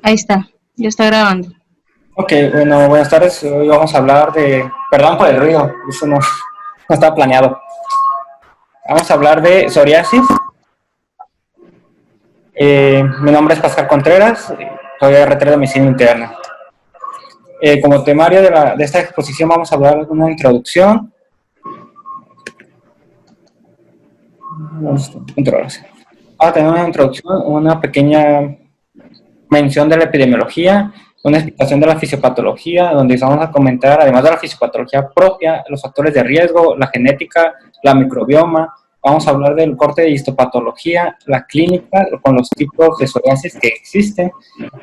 Ahí está, ya está grabando. Ok, bueno, buenas tardes. Hoy vamos a hablar de... Perdón por el ruido, eso no estaba planeado. Vamos a hablar de psoriasis. Mi nombre es Pascal Contreras, soy R3 de Medicina Interna. Como temario de esta exposición vamos a hablar de una introducción. Vamos a tener una introducción, una pequeña mención de la epidemiología, una explicación de la fisiopatología, donde vamos a comentar, además de la fisiopatología propia, los factores de riesgo, la genética, la microbioma. Vamos a hablar del corte de histopatología, la clínica, con los tipos de psoriasis que existen,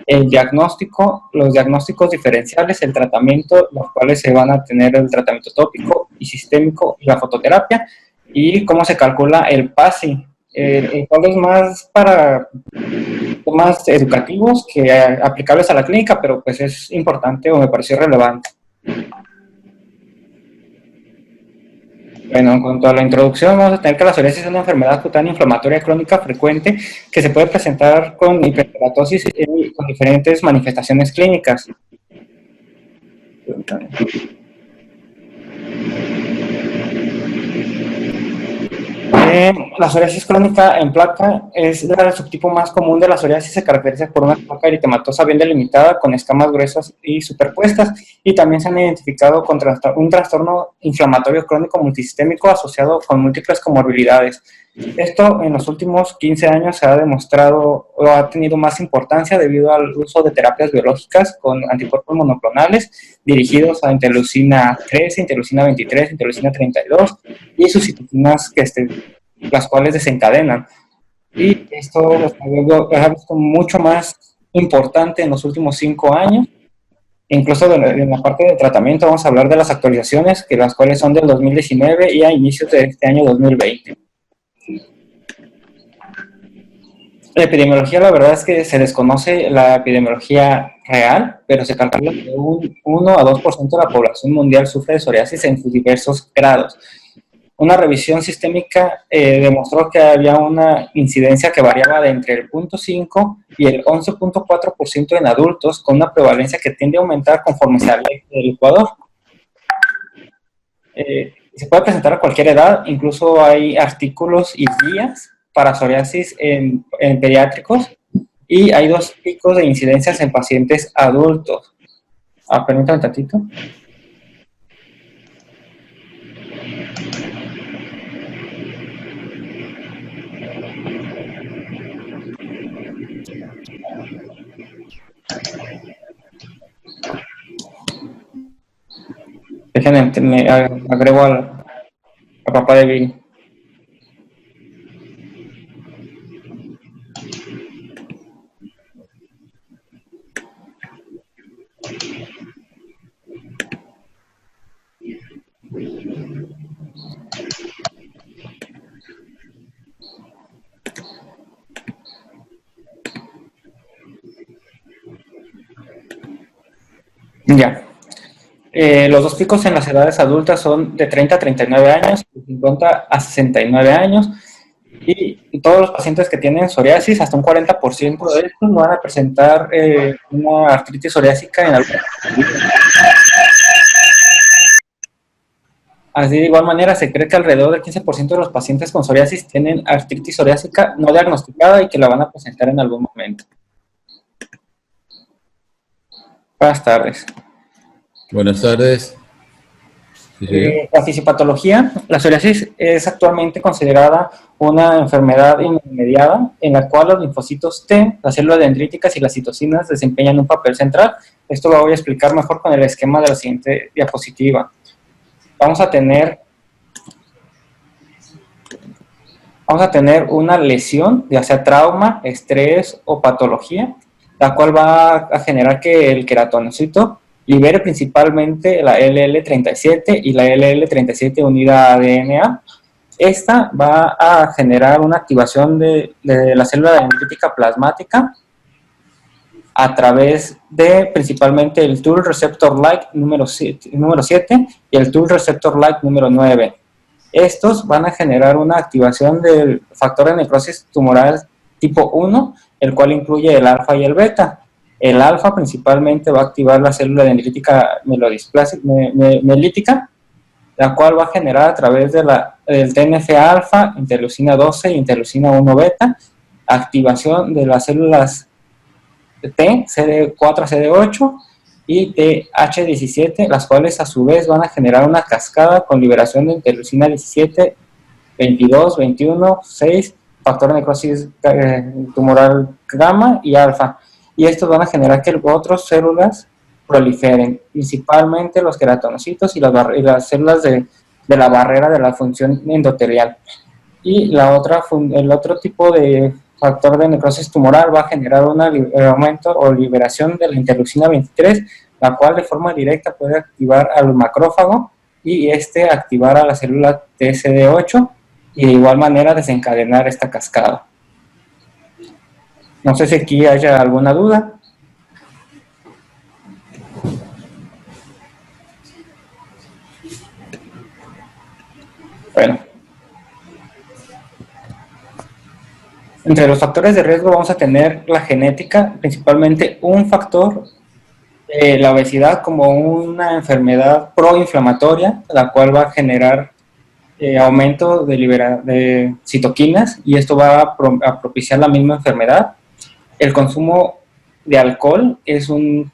el diagnóstico, los diagnósticos diferenciales, el tratamiento, los cuales se van a tener el tratamiento tópico y sistémico y la fototerapia, y cómo se calcula el PASI, el cual es más educativos que aplicables a la clínica, pero pues es importante o me pareció relevante. Bueno, en cuanto a la introducción, vamos a tener que la psoriasis es una enfermedad cutánea inflamatoria crónica frecuente que se puede presentar con hiperkeratosis y con diferentes manifestaciones clínicas. La psoriasis crónica en placa es el subtipo más común de la psoriasis. Se caracteriza por una placa eritematosa bien delimitada con escamas gruesas y superpuestas, y también se han identificado con un trastorno inflamatorio crónico multisistémico asociado con múltiples comorbilidades. Esto en los últimos 15 años se ha demostrado o ha tenido más importancia debido al uso de terapias biológicas con anticuerpos monoclonales dirigidos a interleucina 13, interleucina 23, interleucina 32 y sus citocinas las cuales desencadenan. Y esto es visto mucho más importante en los últimos 5 años. Incluso en la parte de tratamiento vamos a hablar de las actualizaciones, que las cuales son del 2019 y a inicios de este año 2020. La epidemiología, la verdad es que se desconoce la epidemiología real, pero se calcula que un 1 a 2% de la población mundial sufre de psoriasis en sus diversos grados. Una revisión sistémica demostró que había una incidencia que variaba de entre el 0.5 y el 11.4% en adultos, con una prevalencia que tiende a aumentar conforme se aleja del Ecuador. Se puede presentar a cualquier edad, incluso hay artículos y guías para psoriasis en pediátricos, y hay 2 picos de incidencias en pacientes adultos. Permítame un tantito. Déjenme, me agrego al papá de Bill. Ya. Los 2 picos en las edades adultas son de 30 a 39 años, de 50 a 69 años, y todos los pacientes que tienen psoriasis, hasta un 40% de estos van a presentar una artritis psoriásica en algún. Así, de igual manera, se cree que alrededor del 15% de los pacientes con psoriasis tienen artritis psoriásica no diagnosticada y que la van a presentar en algún momento. Buenas tardes. Buenas tardes. La fisiopatología, la psoriasis es actualmente considerada una enfermedad inmediata en la cual los linfocitos T, las células dendríticas y las citocinas desempeñan un papel central. Esto lo voy a explicar mejor con el esquema de la siguiente diapositiva. Vamos a tener una lesión, ya sea trauma, estrés o patología, la cual va a generar que el queratinocito libere principalmente la LL37 y la LL37 unida a DNA. Esta va a generar una activación de la célula dendrítica plasmática a través de principalmente el Tool Receptor Like número 7 y el Tool Receptor Like número 9. Estos van a generar una activación del factor de necrosis tumoral tipo 1 el cual incluye el alfa y el beta. El alfa principalmente va a activar la célula dendrítica melítica, la cual va a generar a través de del TNF-alfa, interleucina 12 y interleucina 1-beta, activación de las células T, CD4, CD8 y TH17, las cuales a su vez van a generar una cascada con liberación de interleucina 17, 22, 21, 6, factor de necrosis tumoral gamma y alfa. Y estos van a generar que otras células proliferen, principalmente los queratonocitos y las células de la barrera de la función endotelial. Y el otro tipo de factor de necrosis tumoral va a generar un aumento o liberación de la interleucina 23, la cual de forma directa puede activar al macrófago y activar a la célula TCD8 y de igual manera desencadenar esta cascada. No sé si aquí haya alguna duda. Bueno. Entre los factores de riesgo vamos a tener la genética, principalmente un factor, la obesidad como una enfermedad proinflamatoria, la cual va a generar aumento de citoquinas y esto va a propiciar la misma enfermedad. El consumo de alcohol es un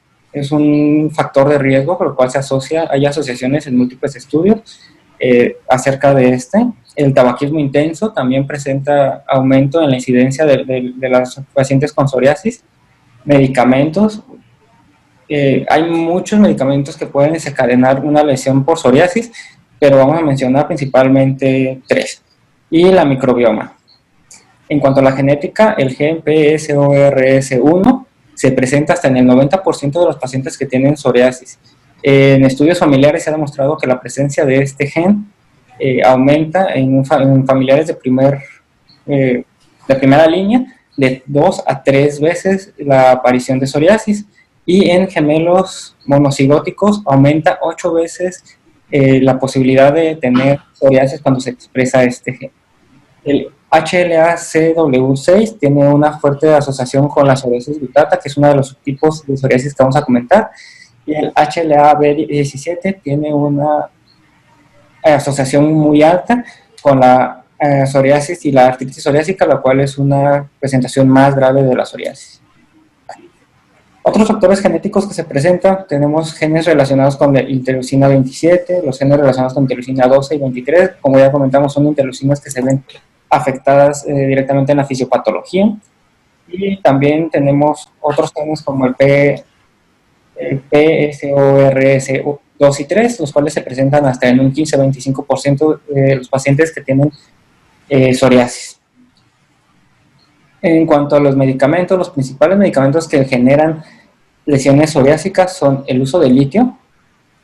factor de riesgo por el cual hay asociaciones en múltiples estudios acerca de este. El tabaquismo intenso también presenta aumento en la incidencia de los pacientes con psoriasis. Medicamentos, hay muchos medicamentos que pueden desencadenar una lesión por psoriasis, pero vamos a mencionar principalmente 3. Y la microbioma. En cuanto a la genética, el gen PSORS1 se presenta hasta en el 90% de los pacientes que tienen psoriasis. En estudios familiares se ha demostrado que la presencia de este gen aumenta en familiares de primera línea de 2 a 3 veces la aparición de psoriasis, y en gemelos monocigóticos aumenta 8 veces la posibilidad de tener psoriasis cuando se expresa este gen. El HLA-CW6 tiene una fuerte asociación con la psoriasis butata, que es uno de los subtipos de psoriasis que vamos a comentar, y el HLA-B17 tiene una asociación muy alta con la psoriasis y la artritis psoriásica, la cual es una presentación más grave de la psoriasis. Otros factores genéticos que se presentan, tenemos genes relacionados con la interleucina 27, los genes relacionados con interleucina 12 y 23, como ya comentamos, son interleucinas que se ven afectadas directamente en la fisiopatología. Y también tenemos otros genes como el PSORS2 y 3, los cuales se presentan hasta en un 15-25% de los pacientes que tienen psoriasis. En cuanto a los medicamentos, los principales medicamentos que generan lesiones psoriásicas son el uso de litio,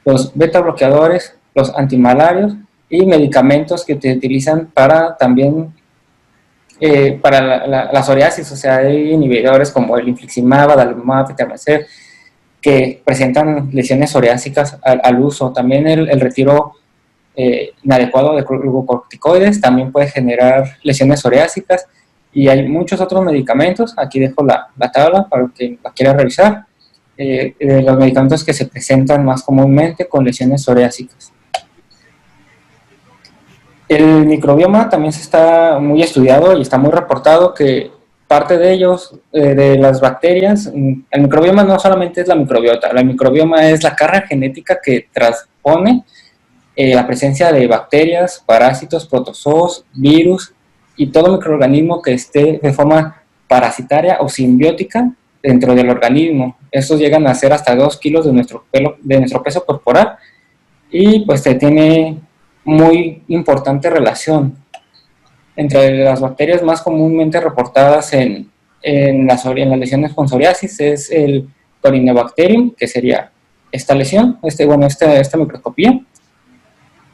los beta bloqueadores, los antimalarios y medicamentos que se utilizan para también para la psoriasis, o sea, hay inhibidores como el infliximab, adalimumab, vitamin-C, que presentan lesiones psoriásicas al uso. También el retiro inadecuado de glucocorticoides también puede generar lesiones psoriásicas, y hay muchos otros medicamentos. Aquí dejo la tabla para el que la quiera revisar, los medicamentos que se presentan más comúnmente con lesiones psoriásicas. El microbioma también está muy estudiado y está muy reportado que parte de ellos, de las bacterias, el microbioma no solamente es la microbiota, la microbioma es la carga genética que transpone la presencia de bacterias, parásitos, protozoos, virus y todo microorganismo que esté de forma parasitaria o simbiótica dentro del organismo. Estos llegan a ser hasta 2 kilos de nuestro peso corporal, y pues se tiene muy importante relación. Entre las bacterias más comúnmente reportadas en las lesiones con psoriasis es el Corynebacterium, que sería esta lesión, esta microscopía,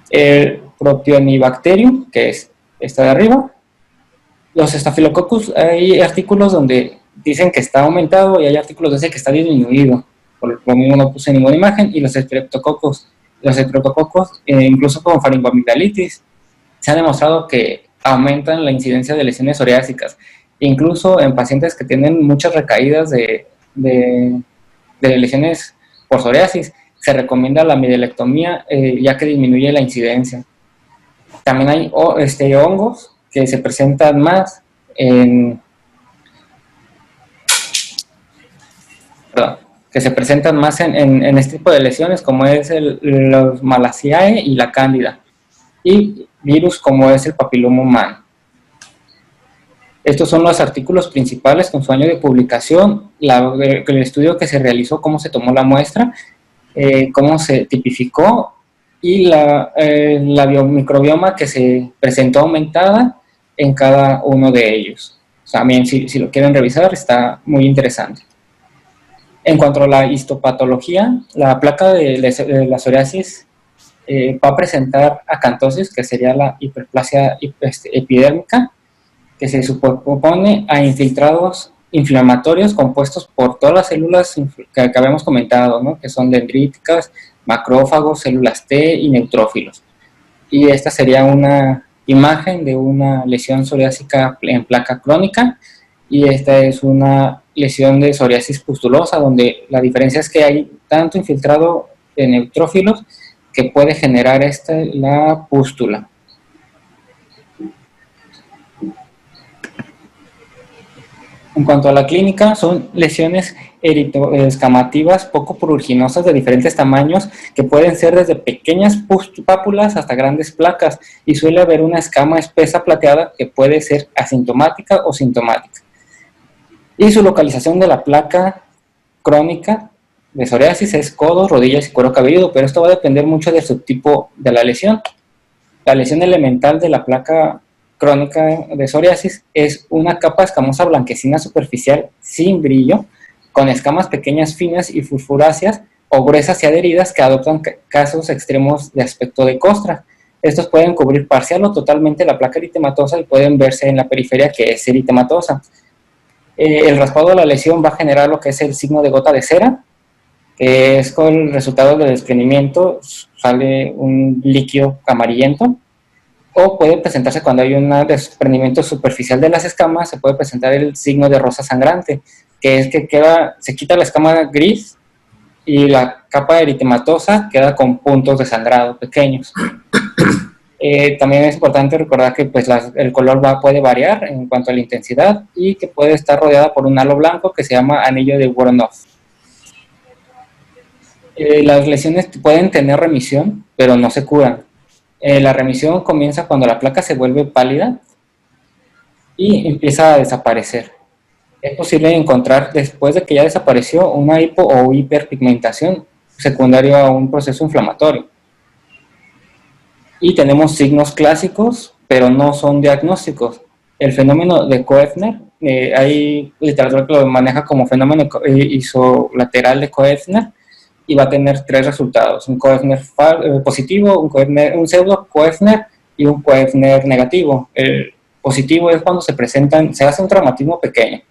el Propionibacterium, que es esta de arriba, los Staphylococcus. Hay artículos donde dicen que está aumentado y hay artículos donde dicen que está disminuido, por lo mismo no puse ninguna imagen. Y los Streptococcus, incluso con faringoamigdalitis, se ha demostrado que aumentan la incidencia de lesiones psoriásicas. Incluso en pacientes que tienen muchas recaídas de lesiones por psoriasis, se recomienda la mirelectomía, ya que disminuye la incidencia. También hay hongos que se presentan más en este tipo de lesiones, como es los Malassiae y la Cándida, y virus como es el papiloma humano. Estos son los artículos principales con su año de publicación, el estudio que se realizó, cómo se tomó la muestra, cómo se tipificó, y la biomicrobioma que se presentó aumentada en cada uno de ellos. También, si lo quieren revisar, está muy interesante. En cuanto a la histopatología, la placa de la psoriasis va a presentar acantosis, que sería la hiperplasia epidérmica, que se supone a infiltrados inflamatorios compuestos por todas las células que habíamos comentado, ¿no? Que son dendríticas, macrófagos, células T y neutrófilos. Y esta sería una imagen de una lesión psoriásica en placa crónica, y esta es una lesión de psoriasis pustulosa, donde la diferencia es que hay tanto infiltrado de neutrófilos que puede generar la pústula. En cuanto a la clínica, son lesiones eritroescamativas poco pruriginosas de diferentes tamaños, que pueden ser desde pequeñas pápulas hasta grandes placas, y suele haber una escama espesa plateada que puede ser asintomática o sintomática. Y su localización de la placa crónica de psoriasis es codos, rodillas y cuero cabelludo, pero esto va a depender mucho del subtipo de la lesión. La lesión elemental de la placa crónica de psoriasis es una capa escamosa blanquecina superficial sin brillo, con escamas pequeñas, finas y fosforáceas o gruesas y adheridas, que adoptan casos extremos de aspecto de costra. Estos pueden cubrir parcial o totalmente la placa eritematosa y pueden verse en la periferia, que es eritematosa. El raspado de la lesión va a generar lo que es el signo de gota de cera, que es con el resultado del desprendimiento, sale un líquido amarillento. O puede presentarse cuando hay un desprendimiento superficial de las escamas, se puede presentar el signo de rosa sangrante, que es que se quita la escama gris y la capa eritematosa queda con puntos de sangrado pequeños. También es importante recordar que pues, el color puede variar en cuanto a la intensidad, y que puede estar rodeada por un halo blanco que se llama anillo de Voronov. Las lesiones pueden tener remisión, pero no se curan. La remisión comienza cuando la placa se vuelve pálida y empieza a desaparecer. Es posible encontrar, después de que ya desapareció, una hipo o hiperpigmentación secundaria a un proceso inflamatorio. Y tenemos signos clásicos, pero no son diagnósticos. El fenómeno de Koeffner, hay literatura que lo maneja como fenómeno isolateral de Koeffner, y va a tener tres resultados: un Koeffner positivo, un pseudo Koeffner y un Koeffner negativo. El positivo es cuando se hace un traumatismo pequeño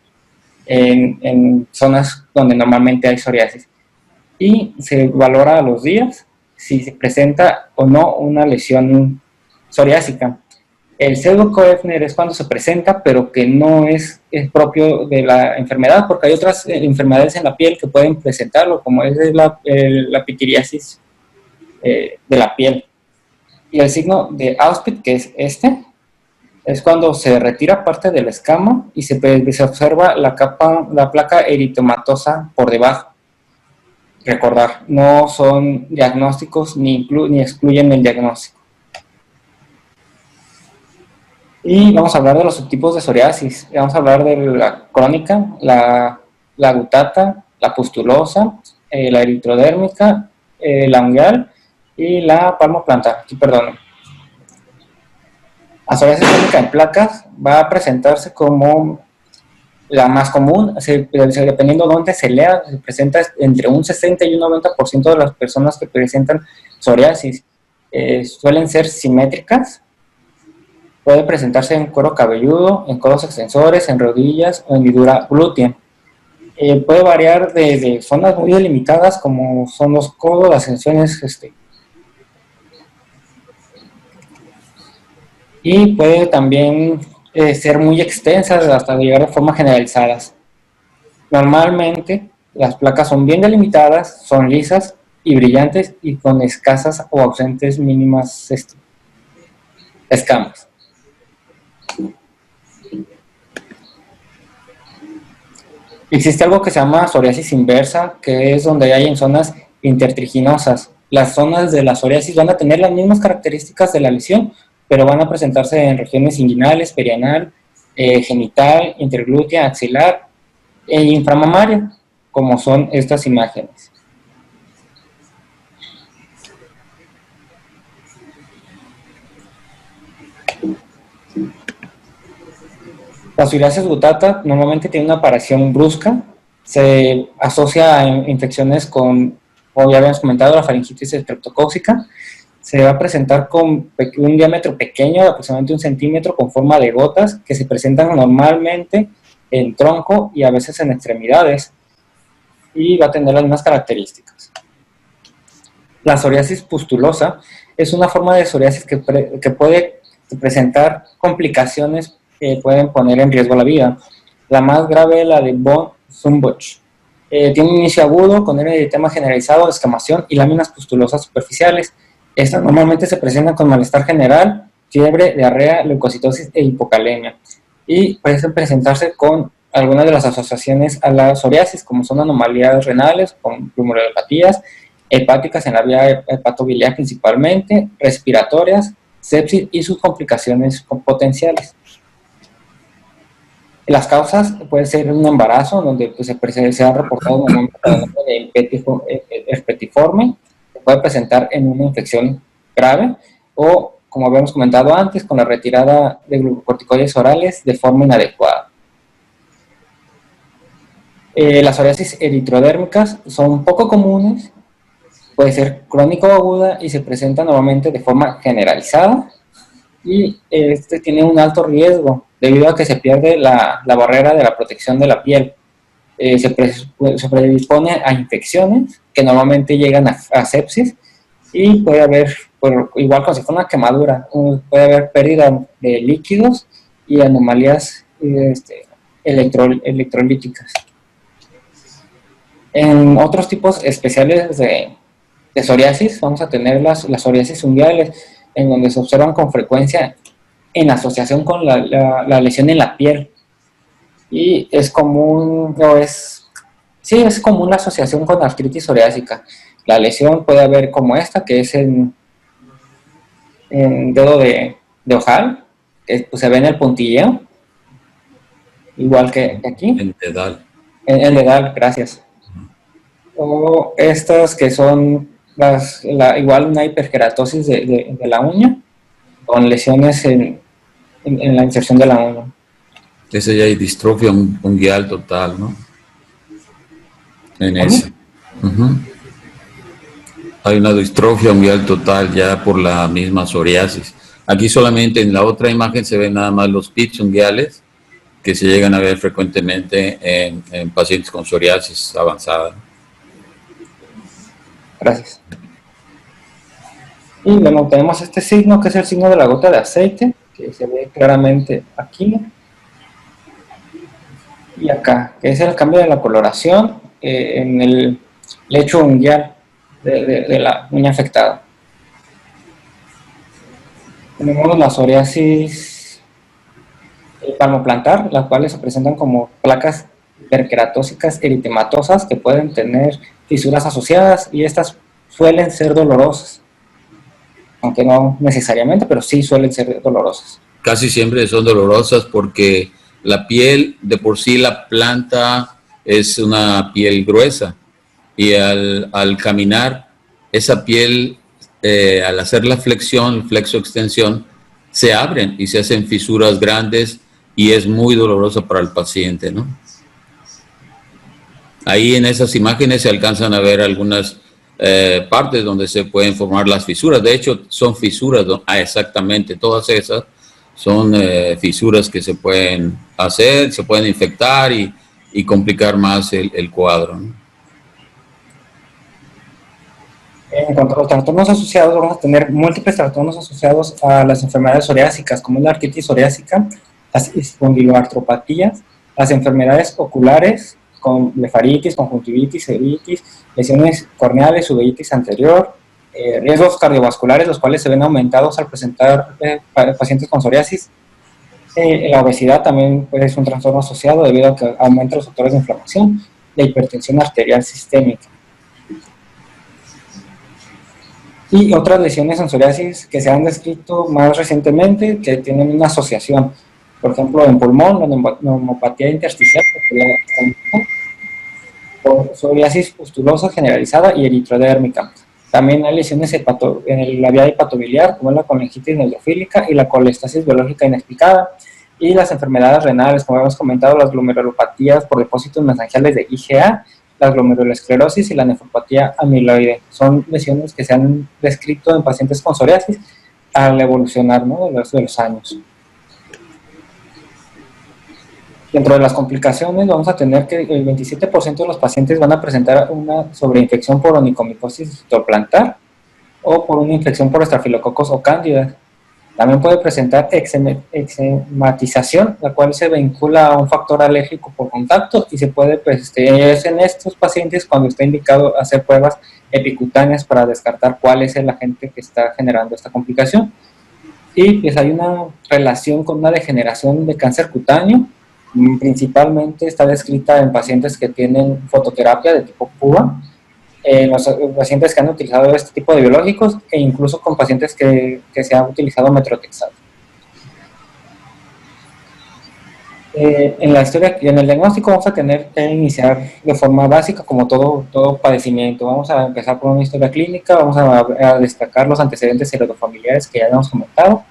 en zonas donde normalmente hay psoriasis, y se valora a los días si se presenta o no una lesión psoriásica. El pseudo Koeffner es cuando se presenta, pero que no es propio de la enfermedad, porque hay otras enfermedades en la piel que pueden presentarlo, como es la pitiriasis de la piel. Y el signo de Auspitz, que es cuando se retira parte de la escama y se observa la placa eritematosa por debajo. Recordar, no son diagnósticos ni excluyen el diagnóstico. Y vamos a hablar de los subtipos de psoriasis. Vamos a hablar de la crónica, la gutata, la pustulosa, la eritrodérmica, la ungueal y la palmoplantar. Perdón. La psoriasis crónica en placas va a presentarse como la más común, dependiendo de dónde se lea, se presenta entre un 60 y un 90% de las personas que presentan psoriasis. Suelen ser simétricas. Puede presentarse en cuero cabelludo, en codos extensores, en rodillas o hendidura glútea. Puede variar de zonas muy delimitadas, como son los codos, las extensiones, y puede también ser muy extensas hasta llegar a formas generalizadas. Normalmente las placas son bien delimitadas, son lisas y brillantes y con escasas o ausentes mínimas escamas. Existe algo que se llama psoriasis inversa, que es donde hay en zonas intertriginosas. Las zonas de la psoriasis van a tener las mismas características de la lesión, pero van a presentarse en regiones inguinales, perianal, genital, interglútea, axilar e inframamaria, como son estas imágenes. La psoriasis gutata normalmente tiene una aparición brusca, se asocia a infecciones con, como ya habíamos comentado, la faringitis estreptocócica. Se va a presentar con un diámetro pequeño, de aproximadamente 1 centímetro, con forma de gotas, que se presentan normalmente en tronco y a veces en extremidades, y va a tener las mismas características. La psoriasis pustulosa es una forma de psoriasis que puede presentar complicaciones que pueden poner en riesgo la vida. La más grave es la de von Zumbusch. Tiene un inicio agudo con eritema generalizado, descamación y láminas pustulosas superficiales. Estas normalmente se presentan con malestar general, fiebre, diarrea, leucocitosis e hipocalemia. Y pueden presentarse con algunas de las asociaciones a la psoriasis, como son anomalías renales, con glomerulopatías, hepáticas en la vía hepatobiliar principalmente, respiratorias, sepsis y sus complicaciones potenciales. Las causas pueden ser un embarazo, donde pues, se ha reportado un aumento de herpetiforme, se puede presentar en una infección grave, o, como habíamos comentado antes, con la retirada de glucocorticoides orales de forma inadecuada. Las psoriasis eritrodérmicas son poco comunes, puede ser crónica o aguda y se presenta normalmente de forma generalizada, y tiene un alto riesgo debido a que se pierde la barrera de la protección de la piel. Se predispone a infecciones que normalmente llegan a sepsis, y puede haber, igual como si fuera una quemadura, puede haber pérdida de líquidos y anomalías electrolíticas. En otros tipos especiales de psoriasis vamos a tener las psoriasis unguiales, en donde se observan con frecuencia en asociación con la lesión en la piel. Y es común, es común la asociación con artritis psoriásica. La lesión puede haber como esta, que es en dedo de ojal, que pues, se ve en el puntilleo, igual que aquí. En dedal. En dedal, gracias. O estas que son igual una hiperkeratosis de la uña, con lesiones en la inserción de la uña. Ese ya hay distrofia unguial total, ¿no? En ese. Hay una distrofia unguial total ya por la misma psoriasis. Aquí solamente en la otra imagen se ven nada más los pits unguiales, que se llegan a ver frecuentemente en pacientes con psoriasis avanzada. Gracias. Y bueno, tenemos este signo, que es el signo de la gota de aceite, que se ve claramente aquí y acá, que es el cambio de la coloración en el lecho unguial de la uña afectada. Tenemos la psoriasis palmoplantar, las cuales se presentan como placas hiperqueratósicas eritematosas que pueden tener fisuras asociadas, y estas suelen ser dolorosas, aunque no necesariamente, pero sí suelen ser dolorosas. Casi siempre son dolorosas porque la piel, de por sí la planta es una piel gruesa, y al caminar, esa piel, al hacer la flexión, flexo-extensión, se abren y se hacen fisuras grandes, y es muy doloroso para el paciente, ¿no? Ahí en esas imágenes se alcanzan a ver algunas partes donde se pueden formar las fisuras. De hecho, son fisuras, exactamente, todas esas son fisuras que se pueden hacer, se pueden infectar y complicar más el cuadro, ¿no? En cuanto a los trastornos asociados, vamos a tener múltiples trastornos asociados a las enfermedades psoriásicas, como la artritis psoriásica, las espondiloartropatías, las enfermedades oculares con blefaritis, conjuntivitis, cerebritis, lesiones corneales, uveitis anterior, riesgos cardiovasculares, los cuales se ven aumentados al presentar pacientes con psoriasis. La obesidad también puede ser un trastorno asociado debido a que aumenta los factores de inflamación, la hipertensión arterial sistémica. Y otras lesiones en psoriasis que se han descrito más recientemente que tienen una asociación, por ejemplo en pulmón, la neumopatía intersticial, psoriasis pustulosa generalizada y eritrodérmica. También hay lesiones en la vía hepatobiliar, como la colingitis neurofílica y la colestasis biológica inexplicada, y las enfermedades renales, como hemos comentado, las glomerulopatías por depósitos mesangiales de IgA, la glomerulosclerosis y la nefropatía amiloide. Son lesiones que se han descrito en pacientes con psoriasis al evolucionar, ¿no?, de los años. Dentro de las complicaciones vamos a tener que el 27% de los pacientes van a presentar una sobreinfección por onicomicosis citoplantar o por una infección por estafilococos o cándida. También puede presentar eczematización, la cual se vincula a un factor alérgico por contacto y se puede, es en estos pacientes cuando está indicado hacer pruebas epicutáneas para descartar cuál es el agente que está generando esta complicación. Y pues hay una relación con una degeneración de cáncer cutáneo, principalmente está descrita en pacientes que tienen fototerapia de tipo PUA, los pacientes que han utilizado este tipo de biológicos e incluso con pacientes que se ha utilizado metrotexato. En la historia y en el diagnóstico vamos a tener que iniciar de forma básica como todo padecimiento. Vamos a empezar por una historia clínica, vamos a destacar los antecedentes heredofamiliares que ya hemos comentado,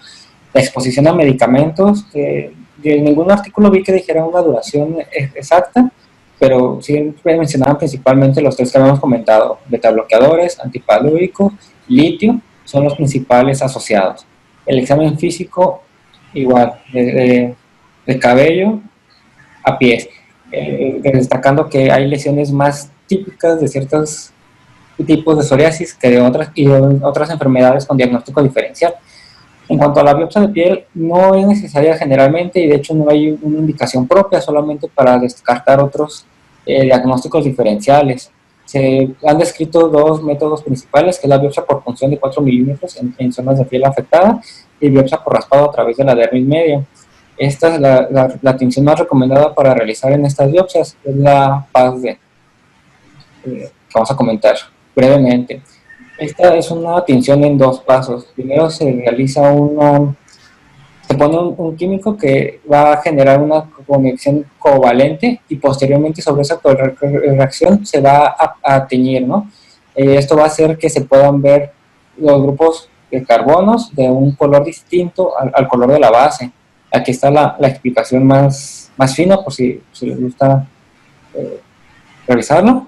la exposición a medicamentos, que en ningún artículo vi que dijera una duración exacta, pero sí mencionaban principalmente los tres que habíamos comentado: betabloqueadores, antipalúdicos, litio, son los principales asociados. El examen físico, igual, de cabello a pies, destacando que hay lesiones más típicas de ciertos tipos de psoriasis que de otras enfermedades con diagnóstico diferencial. En cuanto a la biopsia de piel, no es necesaria generalmente y de hecho no hay una indicación propia, solamente para descartar otros diagnósticos diferenciales. Se han descrito dos métodos principales, que es la biopsia por punción de 4 milímetros en zonas de piel afectada y biopsia por raspado a través de la dermis media. Esta es la tinción más recomendada para realizar en estas biopsias, es la PASD, que vamos a comentar brevemente. Esta es una tinción en dos pasos. Primero se realiza se pone un químico que va a generar una conexión covalente y posteriormente sobre esa reacción se va a teñir, ¿no? Esto va a hacer que se puedan ver los grupos de carbonos de un color distinto al color de la base. Aquí está la explicación más fina por si les gusta revisarlo.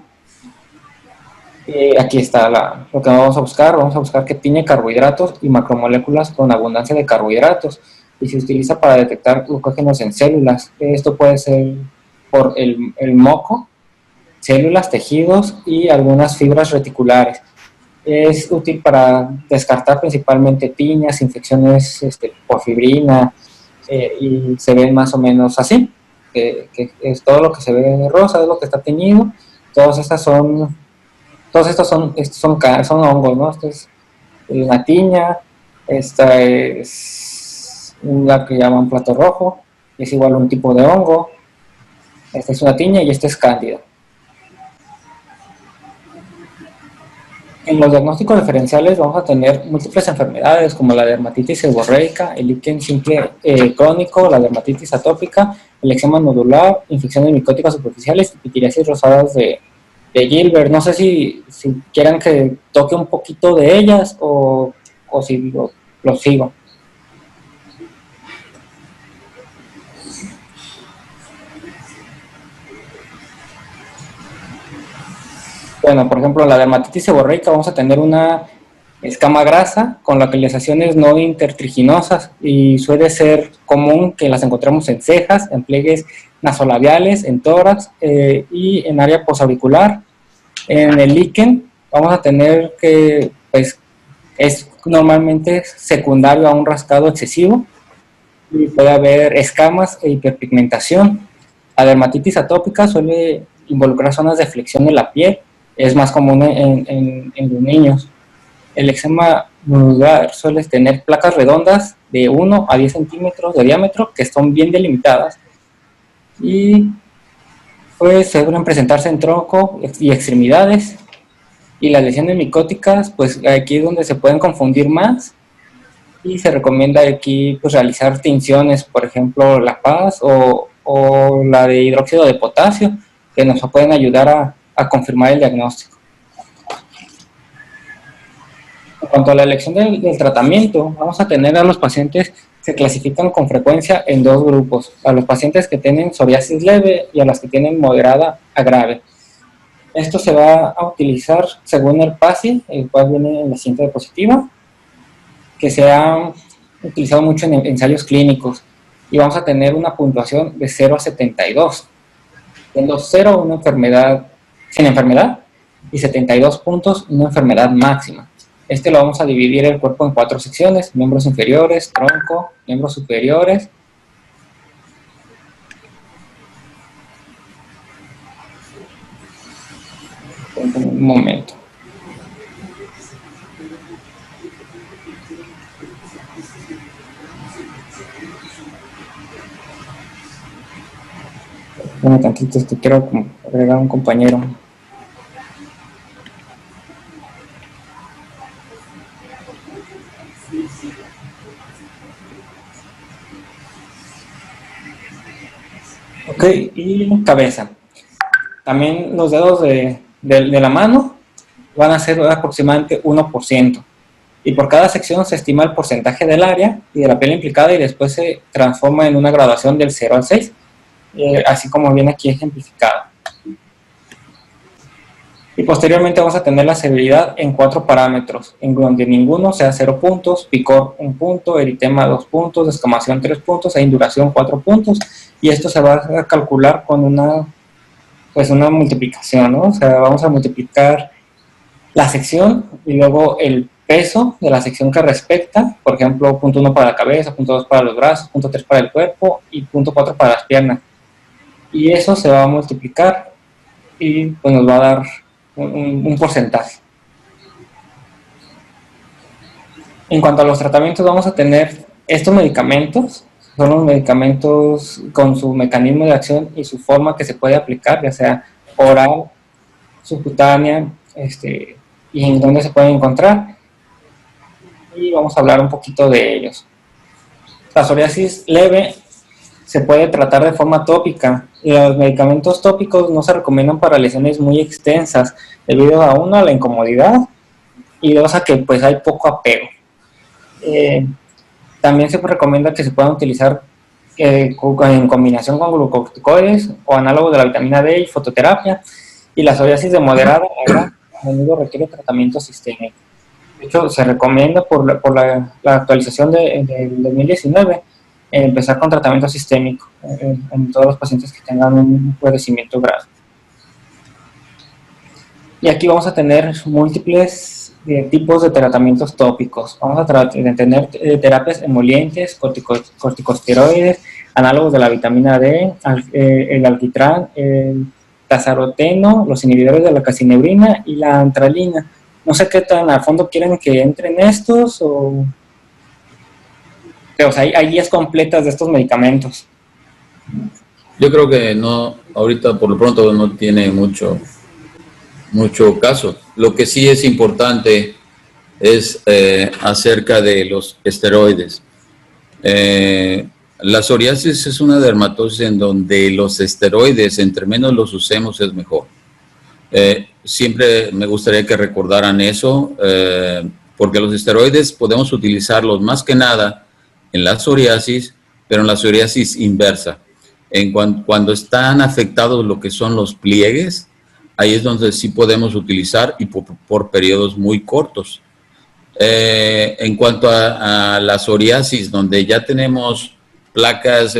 Aquí está lo que vamos a buscar que tiene carbohidratos y macromoléculas con abundancia de carbohidratos y se utiliza para detectar glucógenos en células. Esto puede ser por el moco, células, tejidos y algunas fibras reticulares. Es útil para descartar principalmente tiñas, infecciones por fibrina, y se ven más o menos así, que es todo lo que se ve rosa, es lo que está teñido. Todos estos son hongos, ¿no? Esta es una tiña, esta es la que llaman plato rojo, es igual un tipo de hongo, esta es una tiña y esta es cándida. En los diagnósticos diferenciales vamos a tener múltiples enfermedades como la dermatitis seborreica, el líquen simple crónico, la dermatitis atópica, el eczema nodular, infecciones micóticas superficiales y pitiriasis rosadas de Gilbert. No sé si quieran que toque un poquito de ellas o si lo sigo. Bueno, por ejemplo, la dermatitis seborreica vamos a tener una escama grasa con localizaciones no intertriginosas y suele ser común que las encontremos en cejas, en pliegues nasolabiales, en tórax y en área posauricular. En el líquen vamos a tener que pues, es normalmente secundario a un rascado excesivo y puede haber escamas e hiperpigmentación. La dermatitis atópica suele involucrar zonas de flexión de la piel, es más común en los niños. El eczema nodular suele tener placas redondas de 1 a 10 centímetros de diámetro que son bien delimitadas y pues suelen presentarse en tronco y extremidades. Y las lesiones micóticas, pues aquí es donde se pueden confundir más y se recomienda aquí pues realizar tinciones, por ejemplo La Paz o la de hidróxido de potasio, que nos pueden ayudar a confirmar el diagnóstico. En cuanto a la elección del tratamiento, vamos a tener a los pacientes, se clasifican con frecuencia en dos grupos, a los pacientes que tienen psoriasis leve y a los que tienen moderada a grave. Esto se va a utilizar según el PASI, el cual viene en la siguiente diapositiva, que se ha utilizado mucho en ensayos clínicos, y vamos a tener una puntuación de 0 a 72, siendo 0 una enfermedad sin enfermedad y 72 puntos una enfermedad máxima. Este lo vamos a dividir el cuerpo en 4 secciones: miembros inferiores, tronco, miembros superiores. Un momento. Un tantito, esto quiero agregar a un compañero. Ok, y cabeza. También los dedos de la mano van a ser aproximadamente 1%. Y por cada sección se estima el porcentaje del área y de la piel implicada y después se transforma en una graduación del 0 al 6, así como viene aquí ejemplificado. Y posteriormente vamos a tener la severidad en 4 parámetros, en donde ninguno sea 0 puntos, picor 1 punto, eritema 2 puntos, descamación 3 puntos e induración 4 puntos. Y esto se va a calcular con una multiplicación, ¿no? O sea, vamos a multiplicar la sección y luego el peso de la sección que respecta, por ejemplo, punto 1 para la cabeza, punto 2 para los brazos, punto 3 para el cuerpo y punto 4 para las piernas. Y eso se va a multiplicar y pues nos va a dar un porcentaje. En cuanto a los tratamientos, vamos a tener estos medicamentos. Son los medicamentos con su mecanismo de acción y su forma que se puede aplicar, ya sea oral, subcutánea, y en dónde se pueden encontrar. Y vamos a hablar un poquito de ellos. La psoriasis leve se puede tratar de forma tópica. Los medicamentos tópicos no se recomiendan para lesiones muy extensas, debido a uno, a la incomodidad, y dos, a que pues hay poco apego. También se recomienda que se puedan utilizar en combinación con glucocorticoides o análogos de la vitamina D y fototerapia. Y la psoriasis de moderada a menudo requiere tratamiento sistémico. De hecho, se recomienda por la actualización del 2019 empezar con tratamiento sistémico en todos los pacientes que tengan un padecimiento grave. Y aquí vamos a tener múltiples tipos de tratamientos tópicos. Vamos a tener terapias emolientes, corticosteroides, análogos de la vitamina D, el alquitrán, el tazaroteno, los inhibidores de la calcineurina y la antralina. No sé qué tan a fondo quieren que entren estos o sea, hay guías completas de estos medicamentos. Yo creo que no, ahorita por lo pronto no tiene mucho caso. Lo que sí es importante es acerca de los esteroides. La psoriasis es una dermatosis en donde los esteroides, entre menos los usemos, es mejor. Siempre me gustaría que recordaran eso, porque los esteroides podemos utilizarlos más que nada en la psoriasis, pero en la psoriasis inversa. Cuando están afectados lo que son los pliegues, ahí es donde sí podemos utilizar y por periodos muy cortos. En cuanto a la psoriasis, donde ya tenemos placas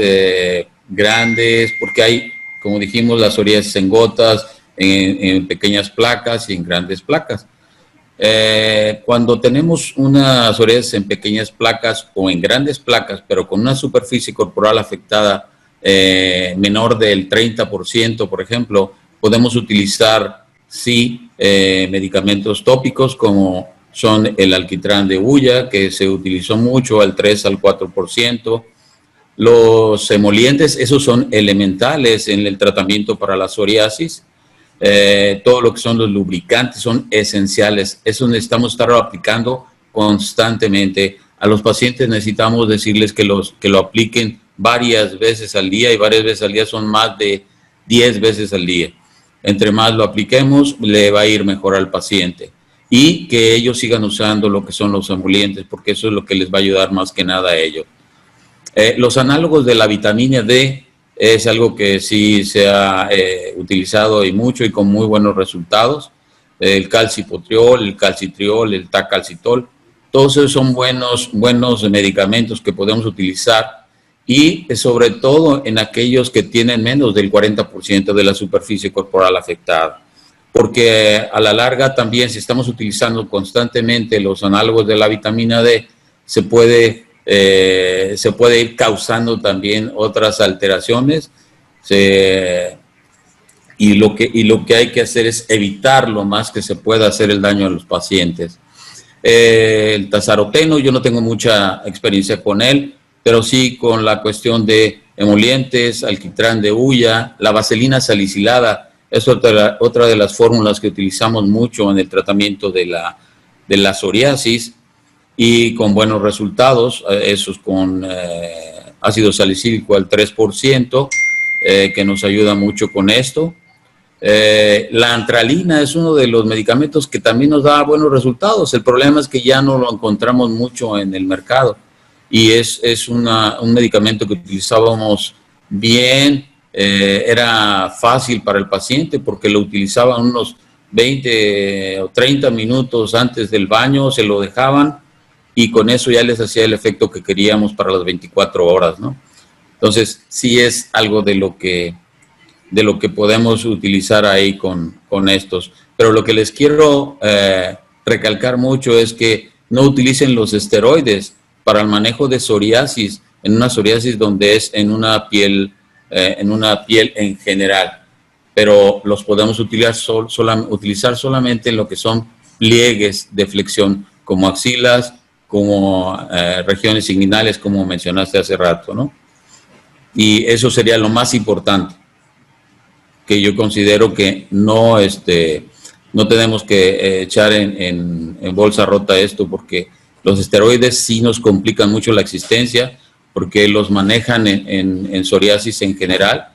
grandes, porque hay, como dijimos, la psoriasis en gotas, en pequeñas placas y en grandes placas. Cuando tenemos una psoriasis en pequeñas placas o en grandes placas, pero con una superficie corporal afectada menor del 30%, por ejemplo, podemos utilizar, sí, medicamentos tópicos como son el alquitrán de hulla, que se utilizó mucho al 3 al 4%. Los emolientes, esos son elementales en el tratamiento para la psoriasis. Todo lo que son los lubricantes son esenciales. Eso necesitamos estar aplicando constantemente. A los pacientes necesitamos decirles que lo apliquen varias veces al día, y varias veces al día son más de 10 veces al día. Entre más lo apliquemos, le va a ir mejor al paciente. Y que ellos sigan usando lo que son los emolientes, porque eso es lo que les va a ayudar más que nada a ellos. Los análogos de la vitamina D es algo que sí se ha utilizado y mucho y con muy buenos resultados. El calcipotriol, el calcitriol, el tacalcitol, todos esos son buenos medicamentos que podemos utilizar, y sobre todo en aquellos que tienen menos del 40% de la superficie corporal afectada. Porque a la larga también, si estamos utilizando constantemente los análogos de la vitamina D, se puede ir causando también otras alteraciones, y lo que hay que hacer es evitar lo más que se pueda hacer el daño a los pacientes. El tazaroteno, yo no tengo mucha experiencia con él, pero sí con la cuestión de emolientes, alquitrán de hulla, la vaselina salicilada, es otra de las fórmulas que utilizamos mucho en el tratamiento de la psoriasis, y con buenos resultados, esos con ácido salicílico al 3%, que nos ayuda mucho con esto. La antralina es uno de los medicamentos que también nos da buenos resultados. El problema es que ya no lo encontramos mucho en el mercado, y es un medicamento que utilizábamos bien, era fácil para el paciente porque lo utilizaban unos 20 o 30 minutos antes del baño, se lo dejaban, y con eso ya les hacía el efecto que queríamos para las 24 horas, ¿no? Entonces, sí es algo de lo que podemos utilizar ahí con estos. Pero lo que les quiero recalcar mucho es que no utilicen los esteroides para el manejo de psoriasis, en una psoriasis donde es en una piel en general. Pero los podemos utilizar solamente en lo que son pliegues de flexión, como axilas, como regiones inguinales, como mencionaste hace rato, ¿no? Y eso sería lo más importante, que yo considero que no tenemos que echar en bolsa rota esto, porque los esteroides sí nos complican mucho la existencia, porque los manejan en psoriasis en general,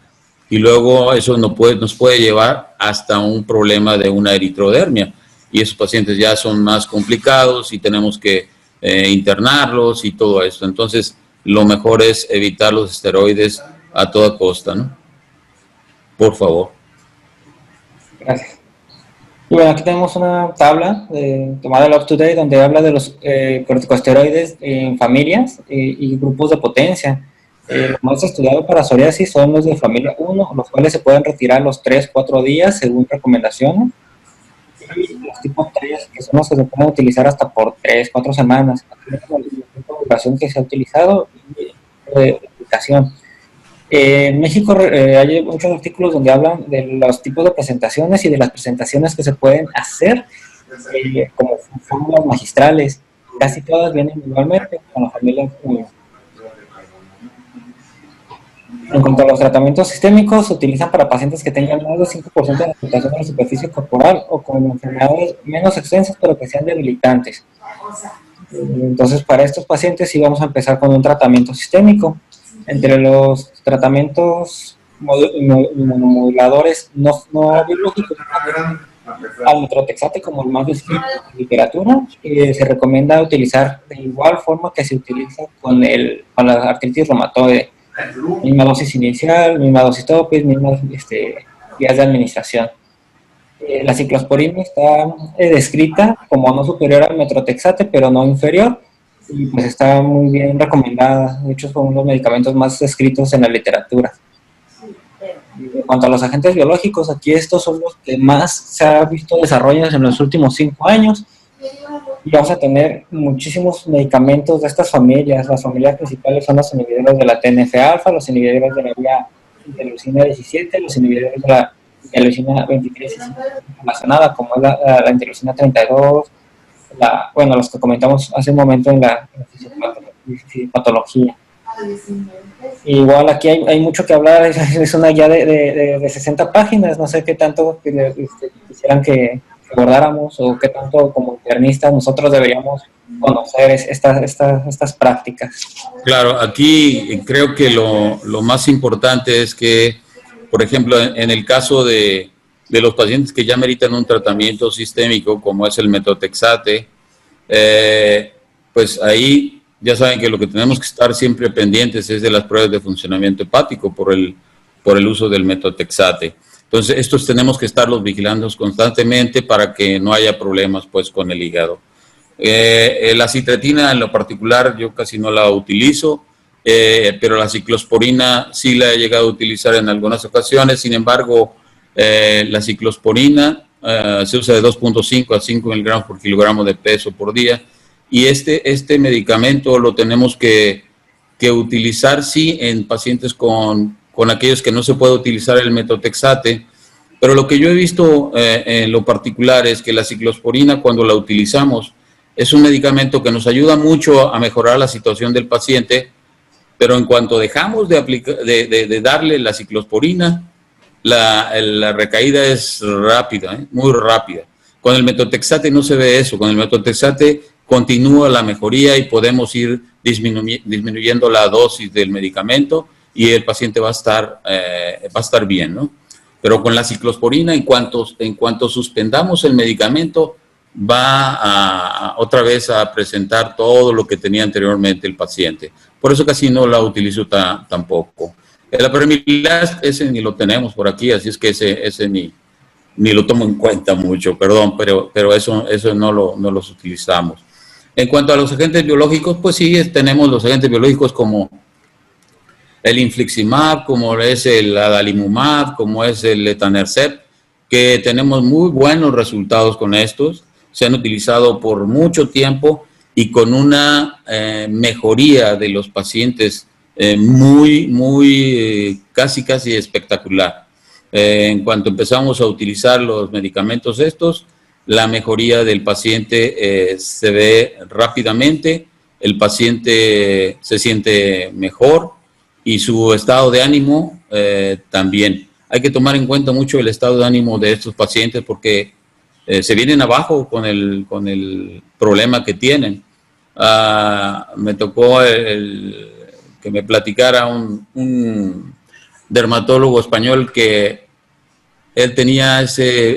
y luego eso nos puede llevar hasta un problema de una eritrodermia, y esos pacientes ya son más complicados y tenemos que internarlos y todo esto. Entonces, lo mejor es evitar los esteroides a toda costa, ¿no? Por favor. Gracias. Y bueno, aquí tenemos una tabla tomada del UpToDate, donde habla de los corticosteroides en familias y grupos de potencia. Los más estudiados para psoriasis son los de familia 1, los cuales se pueden retirar los 3-4 días según recomendaciones. Y los tipos 3, que son los que se pueden utilizar hasta por 3-4 semanas. Es la duración que se ha utilizado y de aplicación. En México hay muchos artículos donde hablan de los tipos de presentaciones y de las presentaciones que se pueden hacer como fórmulas magistrales. Casi todas vienen igualmente con la familia 1. En cuanto a los tratamientos sistémicos, se utilizan para pacientes que tengan más del 5% de afectación de la superficie corporal o con enfermedades menos extensas pero que sean debilitantes. Entonces, para estos pacientes sí vamos a empezar con un tratamiento sistémico. Entre los tratamientos inmunomoduladores no biológicos, al metrotexate como el más descrito en la literatura, se recomienda utilizar de igual forma que se utiliza con la artritis reumatoide. Misma dosis inicial, misma dosis tope, mismas días de administración. La ciclosporina está descrita como no superior al metrotexate, pero no inferior, y pues está muy bien recomendada. De hecho, son los medicamentos más descritos en la literatura. En cuanto a los agentes biológicos, aquí estos son los que más se ha visto desarrollados en los últimos 5 años, y vamos a tener muchísimos medicamentos de estas familias. Las familias principales son los inhibidores de la TNF-alfa, los inhibidores de la vía interleucina 17, los inhibidores de la interleucina 23 relacionada, como es la interleucina 32, bueno, los que comentamos hace un momento en la fisiopatología. Igual aquí hay mucho que hablar, es una guía de 60 páginas, no sé qué tanto quisieran que abordáramos o qué tanto como internistas nosotros deberíamos conocer estas prácticas. Claro, aquí creo que lo más importante es que, por ejemplo, en el caso de los pacientes que ya meritan un tratamiento sistémico, como es el metotrexate, pues ahí ya saben que lo que tenemos que estar siempre pendientes es de las pruebas de funcionamiento hepático por el uso del metotrexate. Entonces, estos tenemos que estarlos vigilando constantemente para que no haya problemas pues con el hígado. La citretina en lo particular yo casi no la utilizo, pero la ciclosporina sí la he llegado a utilizar en algunas ocasiones. Sin embargo, la ciclosporina se usa de 2.5 a 5 miligramos por kilogramo de peso por día, y este medicamento lo tenemos que utilizar sí en pacientes con aquellos que no se puede utilizar el metotrexate, pero lo que yo he visto en lo particular es que la ciclosporina, cuando la utilizamos, es un medicamento que nos ayuda mucho a mejorar la situación del paciente, pero en cuanto dejamos de darle la ciclosporina, la recaída es rápida, muy rápida. Con el metotrexate no se ve eso. Con el metotrexate continúa la mejoría y podemos ir disminuyendo la dosis del medicamento y el paciente va a estar bien, ¿no? Pero con la ciclosporina, en cuanto suspendamos el medicamento, va otra vez a presentar todo lo que tenía anteriormente el paciente. Por eso casi no la utilizo tampoco. El apremilast, ese ni lo tenemos por aquí, así es que ese ni lo tomo en cuenta mucho, perdón, pero eso no los utilizamos. En cuanto a los agentes biológicos, pues sí, tenemos los agentes biológicos como el infliximab, como es el adalimumab, como es el etanercept, que tenemos muy buenos resultados con estos. Se han utilizado por mucho tiempo y con una mejoría de los pacientes casi espectacular. En cuanto empezamos a utilizar los medicamentos estos, la mejoría del paciente se ve rápidamente, el paciente se siente mejor y su estado de ánimo también. Hay que tomar en cuenta mucho el estado de ánimo de estos pacientes porque se vienen abajo con el problema que tienen. Me tocó que me platicara un dermatólogo español que él tenía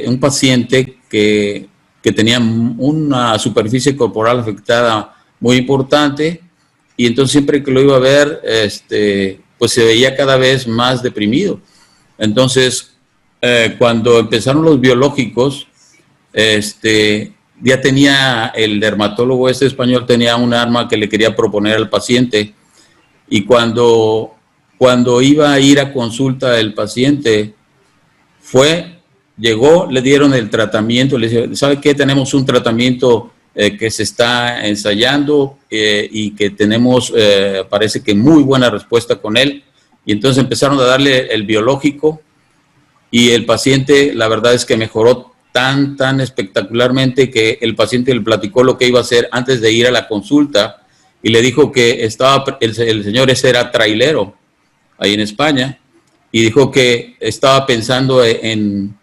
un paciente que tenía una superficie corporal afectada muy importante y entonces siempre que lo iba a ver, pues se veía cada vez más deprimido. Entonces, cuando empezaron los biológicos, ya tenía el dermatólogo español tenía un arma que le quería proponer al paciente y cuando iba a ir a consulta el paciente, llegó, le dieron el tratamiento, le dijeron, ¿sabe qué? Tenemos un tratamiento que se está ensayando y que tenemos, parece que muy buena respuesta con él. Y entonces empezaron a darle el biológico y el paciente, la verdad es que mejoró tan espectacularmente que el paciente le platicó lo que iba a hacer antes de ir a la consulta y le dijo que el señor ese era trailero ahí en España y dijo que estaba pensando en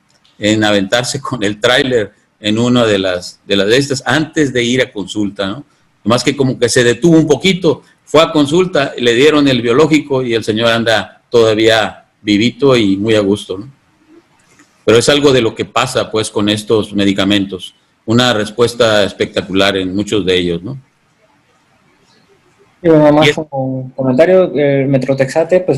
aventarse con el tráiler en una de estas antes de ir a consulta, ¿no? Más que como que se detuvo un poquito, fue a consulta, le dieron el biológico y el señor anda todavía vivito y muy a gusto, ¿no? Pero es algo de lo que pasa pues con estos medicamentos, una respuesta espectacular en muchos de ellos, ¿no? Y bueno, más como un comentario, el metotrexate pues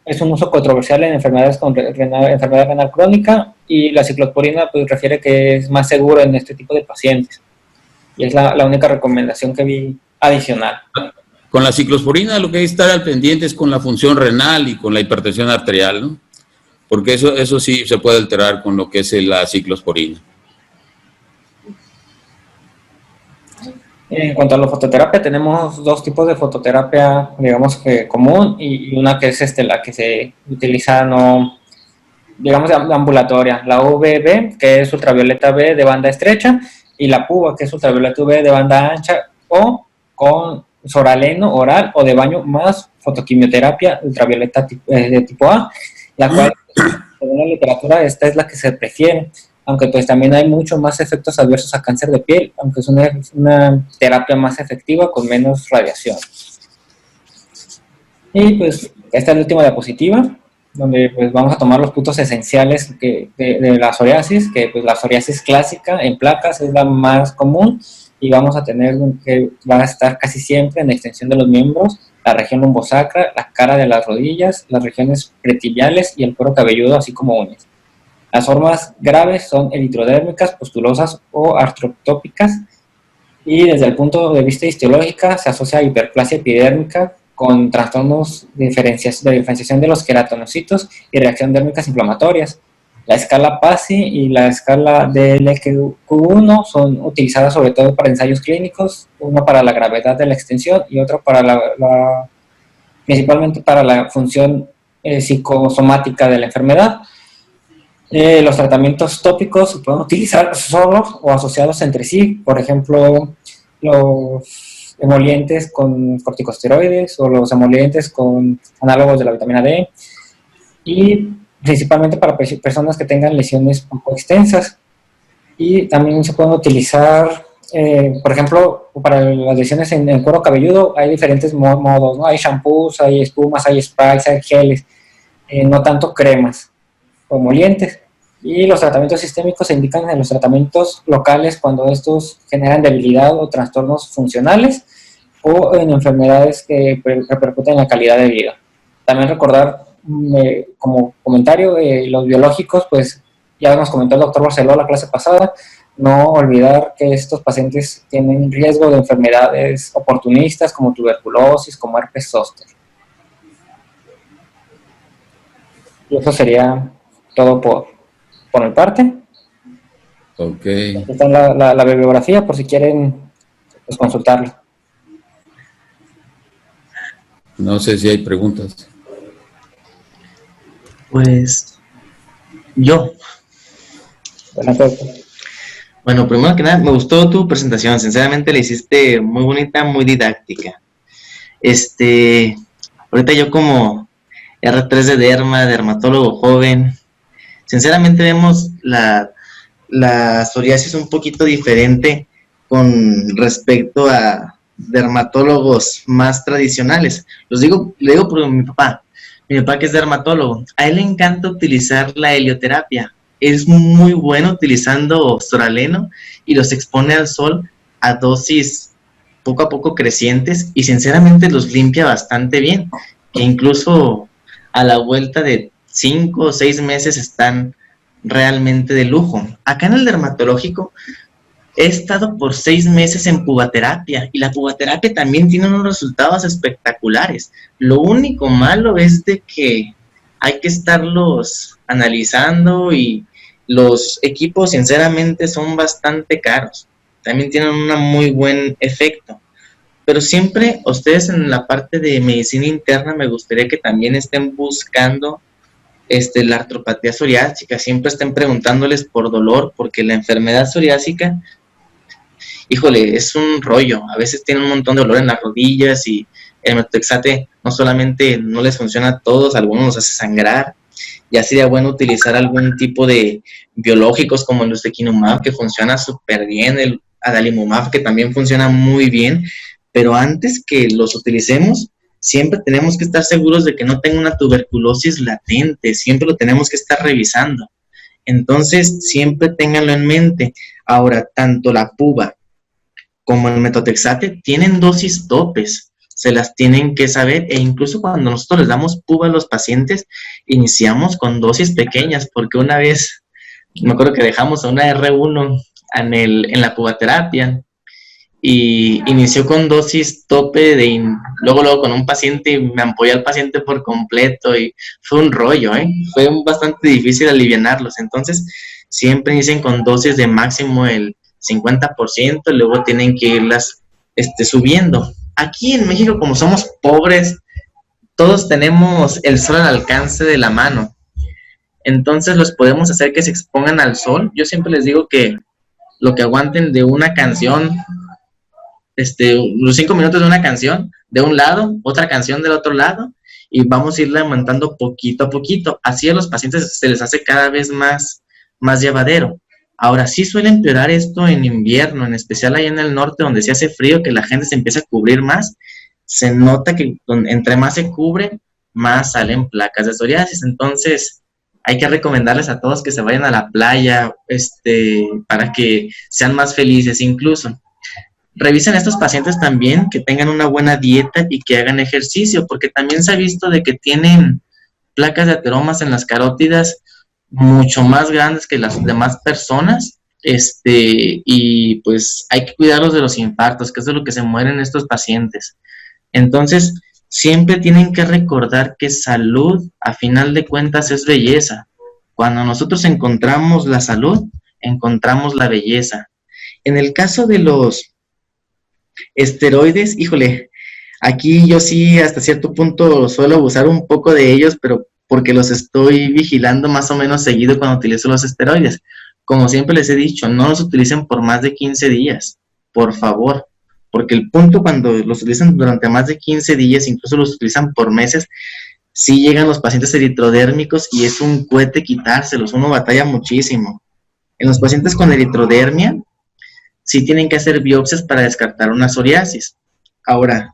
es un uso controversial en enfermedades con enfermedad renal crónica y la ciclosporina pues refiere que es más seguro en este tipo de pacientes y es la única recomendación que vi adicional. Con la ciclosporina lo que hay que estar al pendiente es con la función renal y con la hipertensión arterial, ¿no? Porque eso sí se puede alterar con lo que es la ciclosporina. En cuanto a la fototerapia, tenemos dos tipos de fototerapia, digamos que común, y una que es la que se utiliza no, digamos, de ambulatoria, la UVB, que es ultravioleta B de banda estrecha, y la PUVA, que es ultravioleta UV de banda ancha, o con soraleno oral o de baño más fotoquimioterapia ultravioleta de tipo A, la cual, según la literatura, esta es la que se prefiere, aunque pues también hay muchos más efectos adversos a cáncer de piel, aunque es una terapia más efectiva con menos radiación. Y pues esta es la última diapositiva, donde pues vamos a tomar los puntos esenciales de la psoriasis, que pues la psoriasis clásica en placas es la más común, y vamos a tener que va a estar casi siempre en la extensión de los miembros, la región lumbosacra, la cara de las rodillas, las regiones pretibiales y el cuero cabelludo, así como uñas. Las formas graves son eritrodérmicas, pustulosas o artrópicas, y desde el punto de vista histológico se asocia a hiperplasia epidérmica con trastornos de diferenciación de los queratinocitos y reacción dérmicas inflamatorias. La escala PASI y la escala DLQ1 son utilizadas sobre todo para ensayos clínicos, uno para la gravedad de la extensión y otro para principalmente para la función psicosomática de la enfermedad. Los tratamientos tópicos se pueden utilizar solos o asociados entre sí, por ejemplo, los emolientes con corticosteroides o los emolientes con análogos de la vitamina D, y principalmente para personas que tengan lesiones poco extensas. Y también se pueden utilizar, por ejemplo, para las lesiones en cuero cabelludo hay diferentes modos, ¿no? Hay shampoos, hay espumas, hay sprays, hay geles, no tanto cremas o emolientes. Y los tratamientos sistémicos se indican en los tratamientos locales cuando estos generan debilidad o trastornos funcionales o en enfermedades que repercuten en la calidad de vida. También recordar, como comentario, los biológicos, pues ya nos comentó el doctor Barceló la clase pasada, no olvidar que estos pacientes tienen riesgo de enfermedades oportunistas como tuberculosis, como herpes zóster. Y eso sería todo por mi parte. Ok. Aquí está la bibliografía por si quieren pues, consultarlo. No sé si hay preguntas. Pues yo. Bueno, primero que nada, me gustó tu presentación. Sinceramente la hiciste muy bonita, muy didáctica. Ahorita yo como R3 de dermatólogo joven, sinceramente vemos la psoriasis un poquito diferente con respecto a dermatólogos más tradicionales. Le digo por mi papá que es dermatólogo, a él le encanta utilizar la helioterapia. Es muy bueno utilizando soraleno y los expone al sol a dosis poco a poco crecientes y sinceramente los limpia bastante bien, que incluso a la vuelta de 5 o 6 meses están realmente de lujo. Acá en el dermatológico he estado por 6 meses en pubaterapia y la pubaterapia también tiene unos resultados espectaculares. Lo único malo es de que hay que estarlos analizando y los equipos sinceramente son bastante caros. También tienen un muy buen efecto. Pero siempre ustedes en la parte de medicina interna me gustaría que también estén buscando la artropatía psoriásica, siempre estén preguntándoles por dolor, porque la enfermedad psoriásica, híjole, es un rollo. A veces tienen un montón de dolor en las rodillas y el metotrexate no solamente no les funciona a todos, a algunos los hace sangrar. Ya sería bueno utilizar algún tipo de biológicos como el ustekinumab, que funciona súper bien, el adalimumab, que también funciona muy bien, pero antes que los utilicemos, siempre tenemos que estar seguros de que no tenga una tuberculosis latente, siempre lo tenemos que estar revisando. Entonces, siempre ténganlo en mente. Ahora, tanto la puba como el metotrexate tienen dosis topes, se las tienen que saber, e incluso cuando nosotros les damos puba a los pacientes, iniciamos con dosis pequeñas, porque una vez, me acuerdo que dejamos a una R1 en la pubaterapia, y inició con dosis tope luego con un paciente y me ampollé al paciente por completo y fue un rollo, fue bastante difícil alivianarlos. Entonces siempre inician con dosis de máximo el 50%, luego tienen que irlas subiendo. Aquí en México, como somos pobres, todos tenemos el sol al alcance de la mano. Entonces los podemos hacer que se expongan al sol. Yo siempre les digo que lo que aguanten de una canción, los 5 minutos de una canción de un lado, otra canción del otro lado, y vamos a irla aumentando poquito a poquito. Así a los pacientes se les hace cada vez más llevadero. Ahora, sí suele empeorar esto en invierno, en especial allá en el norte, donde se hace frío, que la gente se empieza a cubrir más. Se nota que entre más se cubre, más salen placas de psoriasis. Entonces, hay que recomendarles a todos que se vayan a la playa, para que sean más felices incluso. Revisen a estos pacientes también que tengan una buena dieta y que hagan ejercicio, porque también se ha visto de que tienen placas de ateromas en las carótidas mucho más grandes que las demás personas, y pues hay que cuidarlos de los infartos, que es de lo que se mueren estos pacientes. Entonces, siempre tienen que recordar que salud, a final de cuentas, es belleza. Cuando nosotros encontramos la salud, encontramos la belleza. En el caso de los esteroides, híjole, aquí yo sí hasta cierto punto suelo abusar un poco de ellos, pero porque los estoy vigilando más o menos seguido cuando utilizo los esteroides. Como siempre les he dicho, no los utilicen por más de 15 días, por favor, porque el punto cuando los utilizan durante más de 15 días, incluso los utilizan por meses, sí llegan los pacientes eritrodérmicos y es un cohete quitárselos, uno batalla muchísimo. En los pacientes con eritrodermia, sí tienen que hacer biopsias para descartar una psoriasis. Ahora,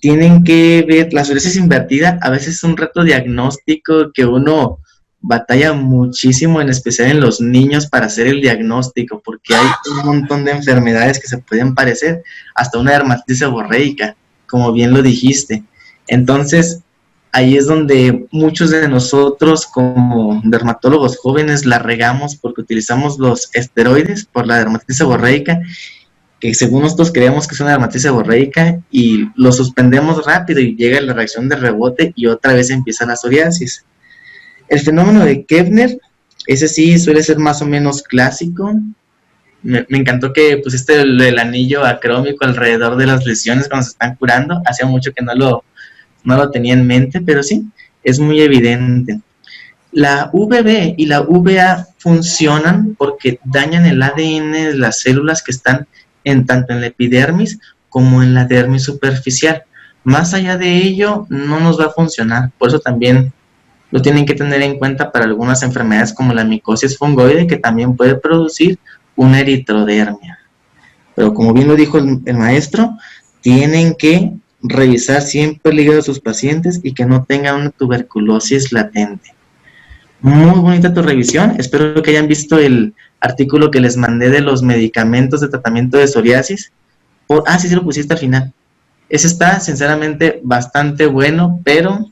tienen que ver, la psoriasis invertida a veces es un reto diagnóstico que uno batalla muchísimo, en especial en los niños, para hacer el diagnóstico, porque hay un montón de enfermedades que se pueden parecer, hasta una dermatitis seborreica, como bien lo dijiste. Entonces, ahí es donde muchos de nosotros como dermatólogos jóvenes la regamos porque utilizamos los esteroides por la dermatitis seborreica, que según nosotros creemos que es una dermatitis seborreica, y lo suspendemos rápido y llega la reacción de rebote y otra vez empieza la psoriasis. El fenómeno de Koebner, ese sí suele ser más o menos clásico. Me encantó que pusiste el anillo acrómico alrededor de las lesiones cuando se están curando. Hacía mucho que no lo tenía en mente, pero sí, es muy evidente. La VB y la VA funcionan porque dañan el ADN de las células que están tanto en la epidermis como en la dermis superficial. Más allá de ello, no nos va a funcionar. Por eso también lo tienen que tener en cuenta para algunas enfermedades como la micosis fungoide, que también puede producir una eritrodermia. Pero como bien lo dijo el maestro, tienen que revisar siempre el hígado de sus pacientes y que no tengan una tuberculosis latente. Muy bonita tu revisión. Espero que hayan visto el artículo que les mandé de los medicamentos de tratamiento de psoriasis. Sí lo pusiste al final. Ese está sinceramente bastante bueno, pero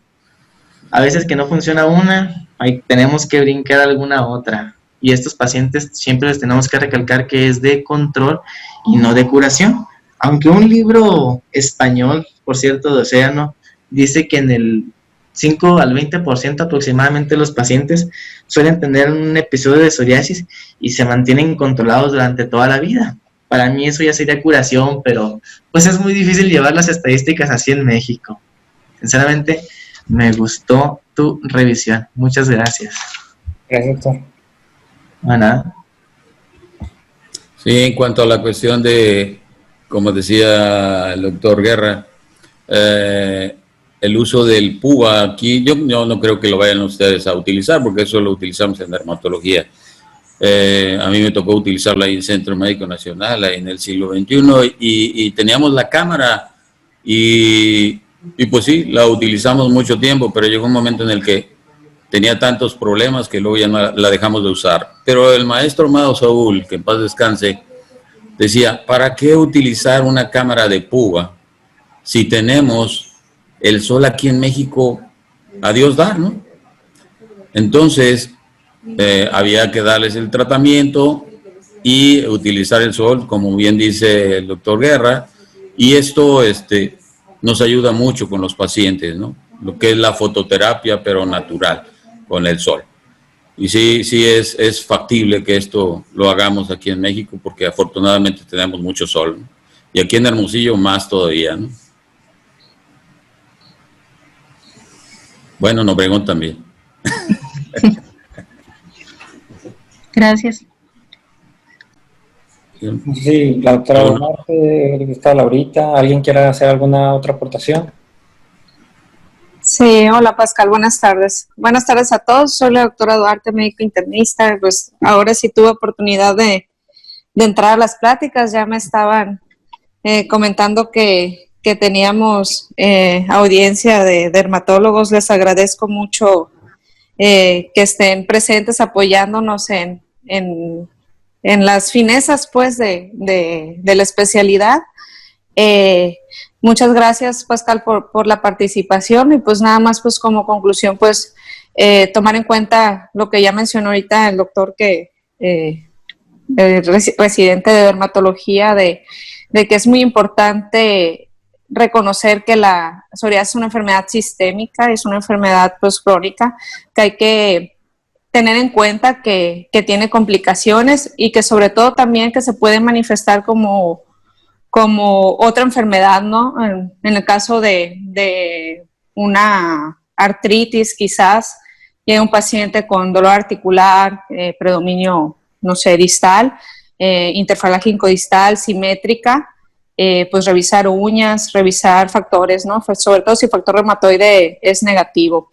a veces que no funciona una, tenemos que brincar alguna otra. Y estos pacientes siempre les tenemos que recalcar que es de control y no de curación. Aunque un libro español, por cierto, de Océano, dice que en el 5 al 20% aproximadamente de los pacientes suelen tener un episodio de psoriasis y se mantienen controlados durante toda la vida. Para mí eso ya sería curación, pero pues es muy difícil llevar las estadísticas así en México. Sinceramente, me gustó tu revisión. Muchas gracias. Gracias, doctor. Bueno. Sí, en cuanto a la cuestión de, como decía el doctor Guerra, el uso del PUVA aquí, yo no creo que lo vayan ustedes a utilizar, porque eso lo utilizamos en dermatología. A mí me tocó utilizarla ahí en el Centro Médico Nacional, ahí en el siglo XXI, y teníamos la cámara, y pues sí, la utilizamos mucho tiempo, pero llegó un momento en el que tenía tantos problemas que luego ya no la dejamos de usar. Pero el maestro Amado Saúl, que en paz descanse, decía, ¿para qué utilizar una cámara de PUVA si tenemos el sol aquí en México a Dios dar, ¿no? Entonces, había que darles el tratamiento y utilizar el sol, como bien dice el doctor Guerra, y esto nos ayuda mucho con los pacientes, ¿no? Lo que es la fototerapia, pero natural, con el sol. Y sí es factible que esto lo hagamos aquí en México, porque afortunadamente tenemos mucho sol, ¿no? Y aquí en Hermosillo más todavía, ¿no? Bueno, en Obregón también. Gracias. Sí, la doctora Duarte, está Laurita, ¿alguien quiere hacer alguna otra aportación? Sí, hola Pascal, buenas tardes. Buenas tardes a todos, soy la doctora Duarte, médico internista. Pues ahora sí tuve oportunidad de entrar a las pláticas, ya me estaban comentando que teníamos audiencia de dermatólogos. Les agradezco mucho que estén presentes apoyándonos en las finezas pues de la especialidad. Muchas gracias, Pascal, por la participación, y pues nada más pues como conclusión pues tomar en cuenta lo que ya mencionó ahorita el doctor que residente de dermatología, de que es muy importante reconocer que la psoriasis es una enfermedad sistémica, es una enfermedad pues crónica, que hay que tener en cuenta que tiene complicaciones, y que sobre todo también que se puede manifestar como otra enfermedad, ¿no? En el caso de una artritis, quizás llega un paciente con dolor articular, predominio, no sé, distal, interfalángico distal, simétrica, pues revisar uñas, revisar factores, ¿no? Sobre todo si el factor reumatoide es negativo.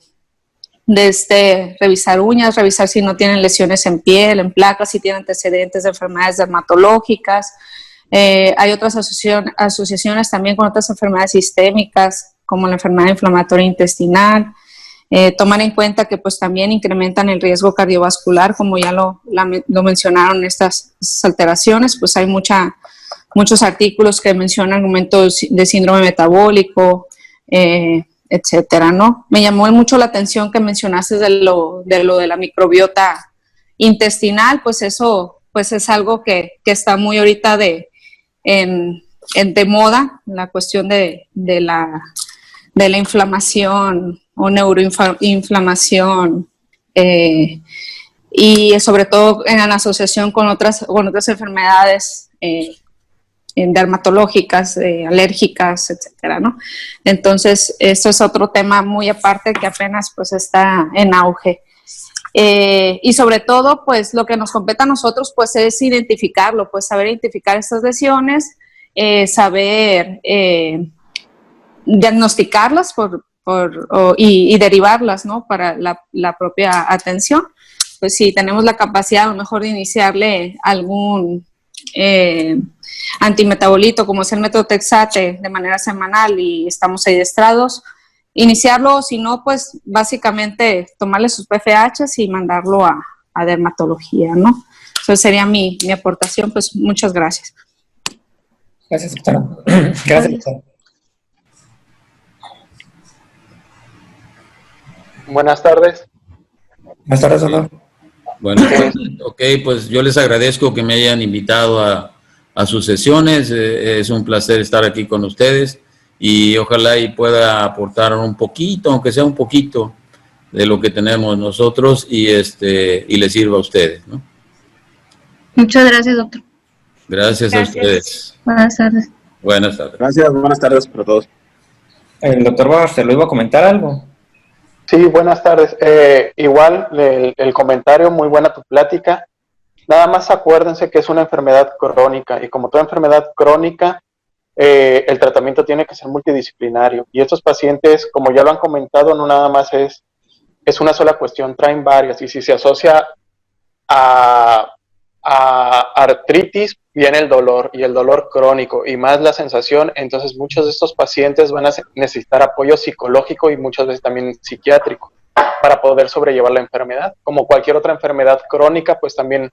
Revisar uñas, revisar si no tienen lesiones en piel, en placas, si tienen antecedentes de enfermedades dermatológicas. Hay otras asociaciones también con otras enfermedades sistémicas, como la enfermedad inflamatoria intestinal. Tomar en cuenta que pues también incrementan el riesgo cardiovascular, como ya lo mencionaron estas alteraciones. Pues hay muchos artículos que mencionan aumentos de síndrome metabólico, etcétera, ¿no? Me llamó mucho la atención que mencionaste de lo de la microbiota intestinal. Pues eso pues es algo que está muy ahorita de moda, la cuestión de la inflamación o neuroinflamación, y sobre todo en asociación con otras enfermedades dermatológicas, alérgicas, etcétera, ¿no? Entonces, esto es otro tema muy aparte que apenas pues está en auge. Y sobre todo, pues lo que nos compete a nosotros pues es identificarlo, pues saber identificar estas lesiones, saber diagnosticarlas y derivarlas, ¿no? Para la propia atención. Pues si tenemos la capacidad a lo mejor de iniciarle algún antimetabolito como es el metotrexate de manera semanal y estamos adiestrados, iniciarlo. Si no, pues básicamente tomarle sus PFHs y mandarlo a dermatología, ¿no? Eso sería mi aportación. Pues muchas gracias. Gracias, doctora. Gracias, doctora. Buenas tardes. Buenas tardes, doctor. Bueno, ok, pues yo les agradezco que me hayan invitado a sus sesiones. Es un placer estar aquí con ustedes y ojalá y pueda aportar un poquito, aunque sea un poquito, de lo que tenemos nosotros y les sirva a ustedes, ¿no? Muchas gracias, doctor. Gracias a ustedes. Buenas tardes. Buenas tardes. Gracias, buenas tardes para todos. El doctor Barceló iba a comentar algo. Sí, buenas tardes. Igual el comentario, muy buena tu plática. Nada más acuérdense que es una enfermedad crónica y como toda enfermedad crónica, el tratamiento tiene que ser multidisciplinario. Y estos pacientes, como ya lo han comentado, no nada más es una sola cuestión, traen varias. Y si se asocia a artritis, viene el dolor y el dolor crónico y más la sensación. Entonces muchos de estos pacientes van a necesitar apoyo psicológico y muchas veces también psiquiátrico para poder sobrellevar la enfermedad. Como cualquier otra enfermedad crónica, pues también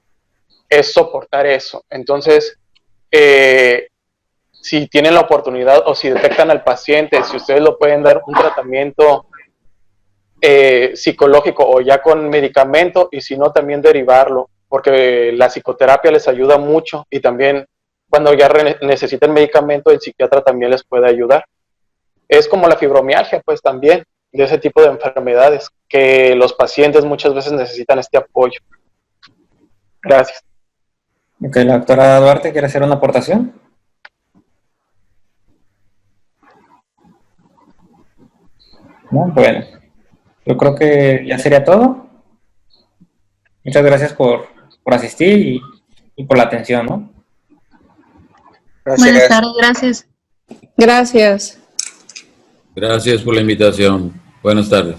es soportar eso. Entonces, si tienen la oportunidad o si detectan al paciente, si ustedes lo pueden dar un tratamiento psicológico o ya con medicamento, y si no, también derivarlo, porque la psicoterapia les ayuda mucho y también cuando ya necesiten medicamento, el psiquiatra también les puede ayudar. Es como la fibromialgia, pues también, de ese tipo de enfermedades, que los pacientes muchas veces necesitan este apoyo. Gracias. Ok, la doctora Duarte quiere hacer una aportación. ¿no? Bueno, yo creo que ya sería todo. Muchas gracias por asistir y por la atención, ¿no? Gracias. Buenas tardes, gracias. Gracias. Gracias por la invitación. Buenas tardes.